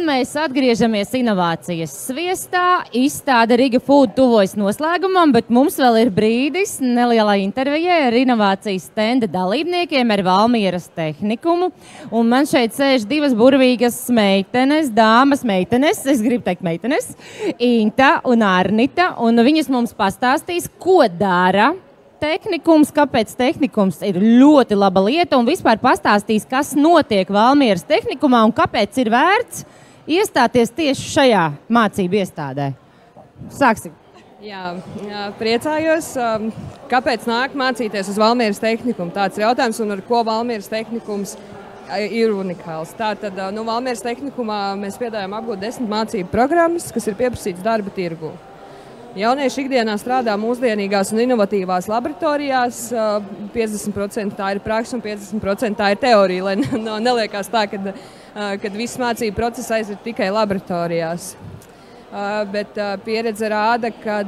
mēs atgriežamies inovācijas sviestā. Izstāde Riga Food tuvojas noslēgumam, bet mums vēl ir brīdis nelielai intervijai ar inovācijas stenda dalībniekiem ar Valmieras tehnikumu. Un man šeit sēž divas burvīgas meitenes, dāmas meitenes, es gribu teikt meitenes, Inta un Arnita, un viņas mums pastāstīs, ko dara tehnikums, kāpēc tehnikums ir ļoti laba lieta, un vispār pastāstīs, kas notiek Valmieras tehnikumā un kāpēc ir vērts iestāties tieši šajā mācību iestādē. Sāksim. Jā, priecājos. Kāpēc nāk mācīties uz Valmieras tehnikumu? Tāds ir jautājums, un ar ko Valmieras tehnikums ir unikāls. Tātad, Valmieras tehnikumā mēs piedāvājam apgūt 10 mācību programmas, kas ir pieprasītas darba tirgū. Jaunieši ikdienā strādā mūsdienīgās un inovatīvās laboratorijās. 50% tā ir praksa un 50% tā ir teorija, lai neliekās tā, kad viss mācību process aiziet tikai laboratorijās. Bet pieredze rāda, ka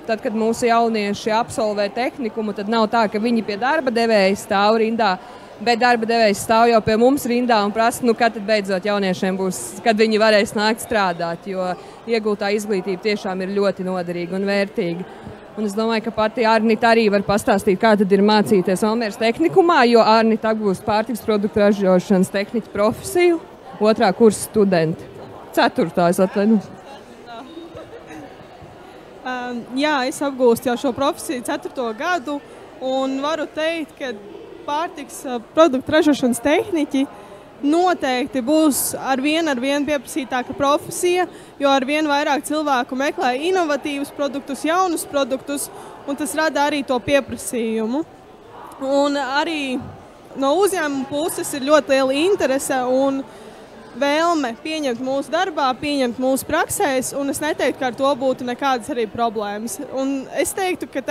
tad, kad mūsu jaunieši absolvē tehnikumu, tad nav tā, ka viņi pie darba devēja stāv rindā, bet darba devējs stāv jau pie mums rindā un prasa, kad tad beidzot jauniešiem būs, kad viņi varēs nākt strādāt, jo iegūtā izglītība tiešām ir ļoti noderīga un vērtīga. Un es domāju, ka pati Arnita arī var pastāstīt, kā tad ir mācīties Valmieras tehnikumā, jo Arnita apgūst pārtikas produktu ražošanas tehniķa profesiju, 2. kursa studenti. 4. es atvainojos. Jā, es apgūstu jau šo profesiju 4. gadu un varu teikt, ka pārtiks produktu ražošanas tehniķi noteikti būs arvien pieprasītāka profesija, jo arvien vairāk cilvēku meklē inovatīvus produktus, jaunus produktus, un tas rada arī to pieprasījumu. Un arī no uzņēmuma puses ir ļoti liela interese un vēlme pieņemt mūsu darbā, pieņemt mūsu praksēs, un es neteiktu, ka ar to būtu nekādas arī problēmas. Un es teiktu, ka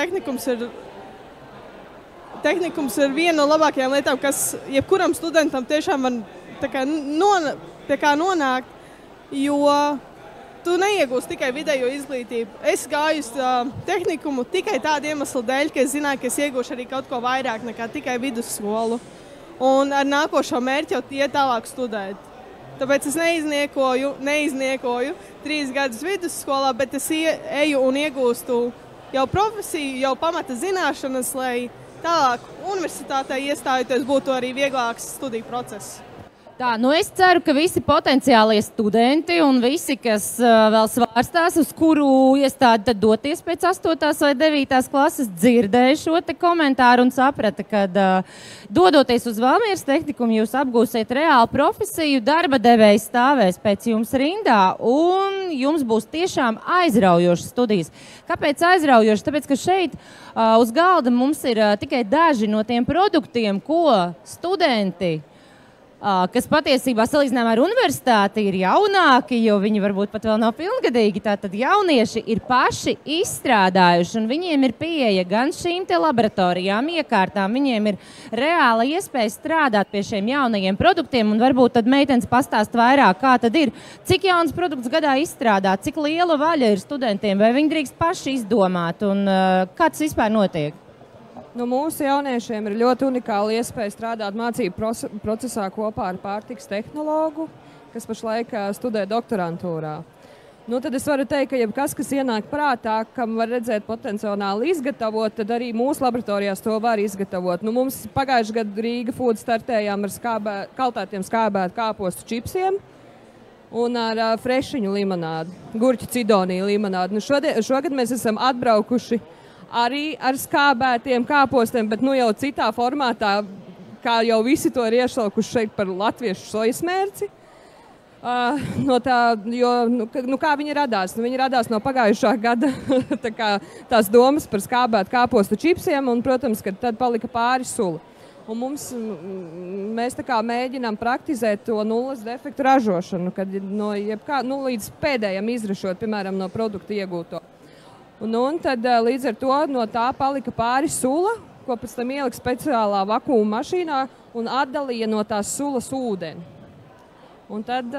Tehnikums ir viena no labākajām lietām, kas jebkuram studentam tiešām var pie kā nonākt, jo tu neiegūsi tikai vidējo izglītību. Es gāju uz tehnikumu tikai tādu iemeslu dēļ, ka es zināju, ka es iegūšu arī kaut ko vairāk nekā tikai vidusskolu. Un ar nākošo mērķi jau iet tālāk studēt. Tāpēc es neizniekoju 3 gadus vidusskolā, bet es eju un iegūstu jau profesiju, jau pamata zināšanas, lai tālāk universitātē iestājoties būtu arī vieglāks studiju process. Tā, es ceru, ka visi potenciālie studenti un visi, kas vēl svārstās, uz kuru iestādi tad doties pēc 8. vai 9. klases, dzirdēja šo te komentāru un saprata, ka dodoties uz Valmieras tehnikumu, jūs apgūsiet reālu profesiju, darba devējs stāvēs pēc jums rindā un jums būs tiešām aizraujošas studijas. Kāpēc aizraujošas? Tāpēc, ka šeit uz galda mums ir tikai daži no tiem produktiem, ko studenti, kas patiesībā salīdzinājumā ar universitāti ir jaunāki, jo viņi varbūt pat vēl nav pilngadīgi. Tātad jaunieši ir paši izstrādājuši, un viņiem ir pieeja gan šīm te laboratorijām, iekārtām, viņiem ir reāla iespēja strādāt pie šiem jaunajiem produktiem, un varbūt tad meitenes pastāst vairāk, kā tad ir, cik jauns produkts gadā izstrādāt, cik liela vaļa ir studentiem, vai viņi drīkst paši izdomāt, un kā tas vispār notiek? Mūsu jauniešiem ir ļoti unikāla iespēja strādāt mācību procesā kopā ar pārtikas tehnologu, kas pašlaik studē doktorantūrā. Tad es varu teikt, ka jebkas, kas ienāk prātā, kam var redzēt potenciāli izgatavot, tad arī mūsu laboratorijās to var izgatavot. Mums pagājušajā gadā Riga Food startējām ar kaltētiem skābētu kāpostu čipsiem un ar frešiņu limonādu, gurķu cidoniju limonādu. Šogad mēs esam atbraukuši arī ar skābētiem kāpostiem, bet jau citā formātā, kā jau visi to ir iešaukuši šeit par latviešu sojas mērci. Kā viņi radās? Viņi radās no pagājušā gada tās domas par skābētu kāpostu čipsiem, un, protams, ka tad palika pāri sula. Un mēs mēģinām praktizēt to nulles defektu ražošanu, kad līdz pēdējam izrašot, piemēram, no produkta iegūto. Un tad līdz ar to no tā palika pāri sula, ko pēc tam ielika speciālā vakuma mašīnā un atdalīja no tās sulas ūdeni. Un tad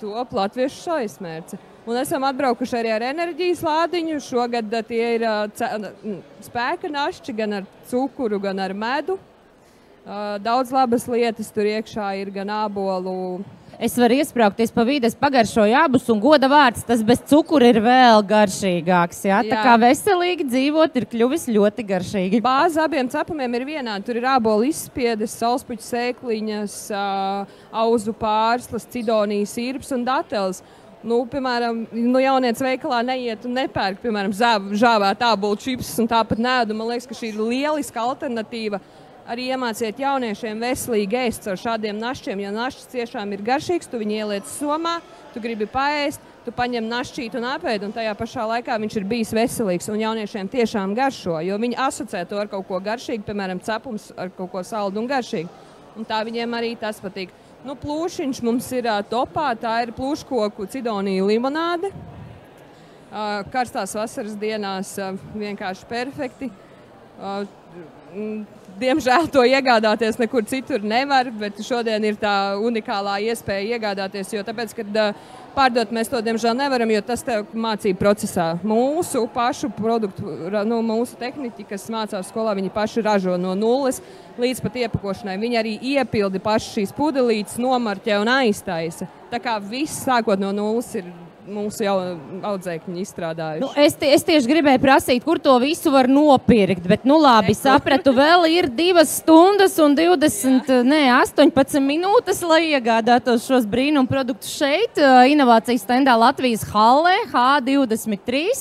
top latviešu sojas mērce. Un esam atbraukuši arī ar enerģijas lādiņu. Šogad tie ir spēka našķi gan ar cukuru, gan ar medu. Daudz labas lietas tur iekšā ir, gan ābolu. Es varu iesprāgties pa vidi, es pagaršoju abus, un goda vārds, tas bez cukura ir vēl garšīgāks. Jā? Tā kā veselīgi dzīvot ir kļuvis ļoti garšīgi. Bāze abiem cepumiem ir vienāda. Tur ir ābolu izspiedes, saulspuķu sēkliņas, auzu pārslas, cidonijas sirps un dateles. Piemēram, jaunieci veikalā neiet un nepērk, piemēram, žāvēt ābolu čipsus un tāpat nēdu. Man liekas, ka šī ir lieliska alternatīva. Arī iemāciet jauniešiem veselīgi ēst ar šādiem našķiem. Ja našķis tiešām ir garšīgs, tu viņu ieliec somā, tu gribi paēst, tu paņem našķītu un apēd, un tajā pašā laikā viņš ir bijis veselīgs. Un jauniešiem tiešām garšo, jo viņi asociē to ar kaut ko garšīgu, piemēram, cepums ar kaut ko saldu un garšīgu. Un tā viņiem arī tas patīk. Plūšiņš mums ir topā, tā ir plūškoku cidonija limonāde. Karstās vasaras dienās vienkārši perfekti. Diemžēl to iegādāties nekur citur nevar, bet šodien ir tā unikālā iespēja iegādāties, jo tāpēc, kad pārdot mēs to diemžēl nevaram, jo tas tev mācību procesā. Mūsu pašu produktu, mūsu tehniķi, kas mācās skolā, viņi paši ražo no nulles līdz pat iepakošanai. Viņi arī iepildi paši šīs pudelītes, nomarķē un aiztaisa. Tā kā viss sākot no nulles ir mūsu jau audzēkņi izstrādājuši. Es tieši gribēju prasīt, kur to visu var nopirkt, bet labi, sapratu, vēl ir 2 stundas un 18 minūtes, lai iegādātos šos brīnumu produktus šeit, inovācijas stendā Latvijas hallē, H23,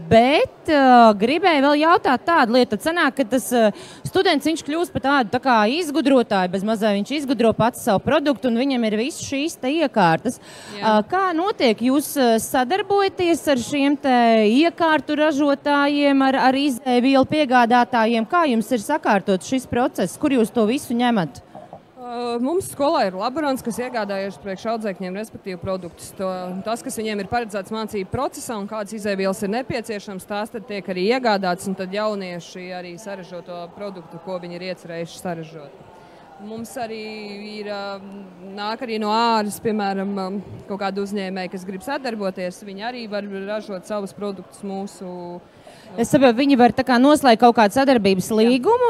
bet gribēju vēl jautāt tādu lietu, tad sanāk, ka tas students, viņš kļūst par tādu tā kā izgudrotāju, bez mazai viņš izgudro pats savu produktu un viņam ir visu šīs te iekārtas. Kā notiek? Jūs sadarbojaties ar šiem te iekārtu ražotājiem, ar izēvielu piegādātājiem? Kā jums ir sakārtot šis process? Kur jūs to visu ņemat? Mums skolā ir laborants, kas iegādājuši priekš audzēkņiem, respektīvi produktus. Tas, kas viņiem ir paredzēts mācību procesā un kādas izēvielas ir nepieciešams, tās tad tiek arī iegādāts, un tad jaunieši arī saražo to produktu, ko viņi ir iecerējuši saražot. Mums arī nāk arī no āras, piemēram, kaut kādu uzņēmēju, kas grib sadarboties. Viņi arī var ražot savus produktus mūsu. Es saprotu, viņi var tā kā noslēgt kaut kādu sadarbības līgumu,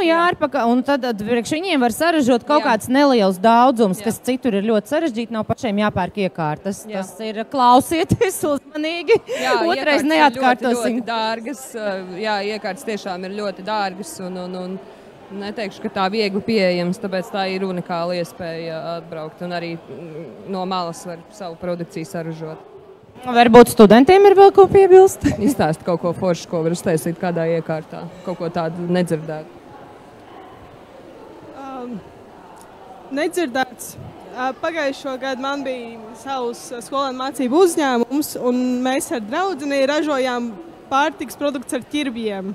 un tad priekš viņiem var saražot kaut kāds neliels daudzums, kas citur ir ļoti sarežģīti, nav pašiem jāpērk iekārtas. Tas ir klausieties uzmanīgi. Otrais neatkārtosim. Ļoti dārgas. Iekārtas tiešām ir ļoti dārgas un neteikšu, ka tā viegli pieejams, tāpēc tā ir unikāla iespēja atbraukt un arī no malas var savu produkciju saražot. Varbūt studentiem ir vēl ko piebilst? Izstāst kaut ko foršu, ko var uztaisīt kādā iekārtā, kaut ko tādu nedzirdētu. Nedzirdēts. Pagājušo gadu man bija savs skolēnu mācību uzņēmums, un mēs ar draudzeni ražojām pārtikas produktus ar ķirbjiem.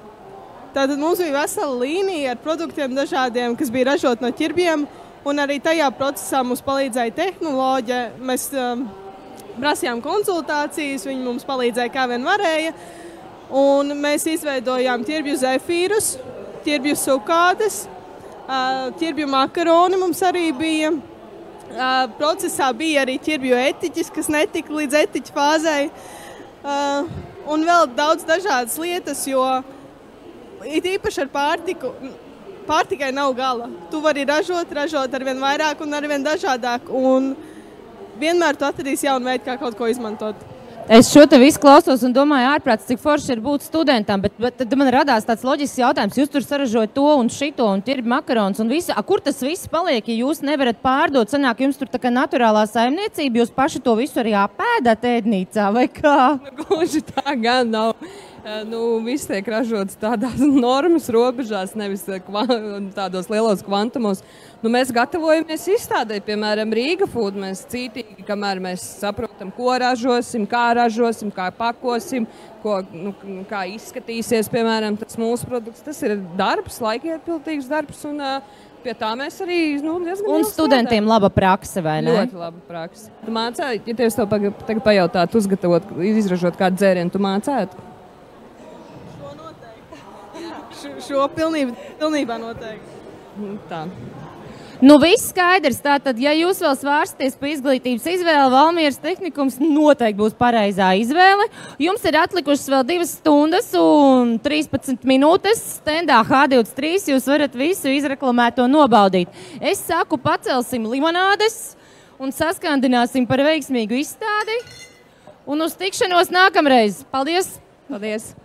Tātad mums bija vesela līnija ar produktiem dažādiem, kas bija ražot no ķirbjiem, un arī tajā procesā mums palīdzēja tehnoloģija. Mēs prasījām konsultācijas, viņi mums palīdzēja kā vien varēja, un mēs izveidojām ķirbju zefīrus, ķirbju sukātes, ķirbju makaroni mums arī bija. Procesā bija arī ķirbju etiķis, kas netika līdz etiķu fāzei, un vēl daudz dažādas lietas, jo it īpaši ar pārtiku. Pārtikai nav gala. Tu vari ražot arvien vairāk un arvien dažādāk. Un vienmēr tu atradīsi jaunu veidu, kā kaut ko izmantot. Es šo te visu klausos un domāju ārprāts, cik forši ir būt studentam, bet tad man radās tāds loģisks jautājums. Jūs tur saražojat to un šito un ķirbi makarons un visu. Kur tas viss paliek, ja jūs nevarat pārdot? Sanāk, jums tur tā kā naturālā saimniecība, jūs paši to visu arī apēdat ēdnīcā vai kā? Gluži tā gan nav. Viss tiek ražots tādās normas robežās, nevis tādos lielos kvantumos. Mēs gatavojamies izstādē, piemēram, Rīga Food. Mēs cītīgi, kamēr mēs saprotam, ko ražosim, kā pakosim, kā izskatīsies, piemēram, tas mūsu produkts. Tas ir darbs, laikietilpīgs darbs, un pie tā mēs arī diezgan un studentiem strādājam. Laba prakse, vai ne? Ļoti laba prakse. Tu mācēji, ja tev tagad pajautāt, uzgatavot, izražot kādu dzērienu, tu mācētu? Šo pilnībā noteikti. Tā. Nu, viss skaidrs. Tātad, ja jūs vēl svārsties pa izglītības izvēli, Valmieras tehnikums noteikti būs pareizā izvēle. Jums ir atlikušas vēl 2 stundas un 13 minūtes stendā H23. Jūs varat visu izreklamēto nobaudīt. Es saku, pacelsim limonādes un saskandināsim par veiksmīgu izstādi. Un uz tikšanos nākamreiz. Paldies! Paldies!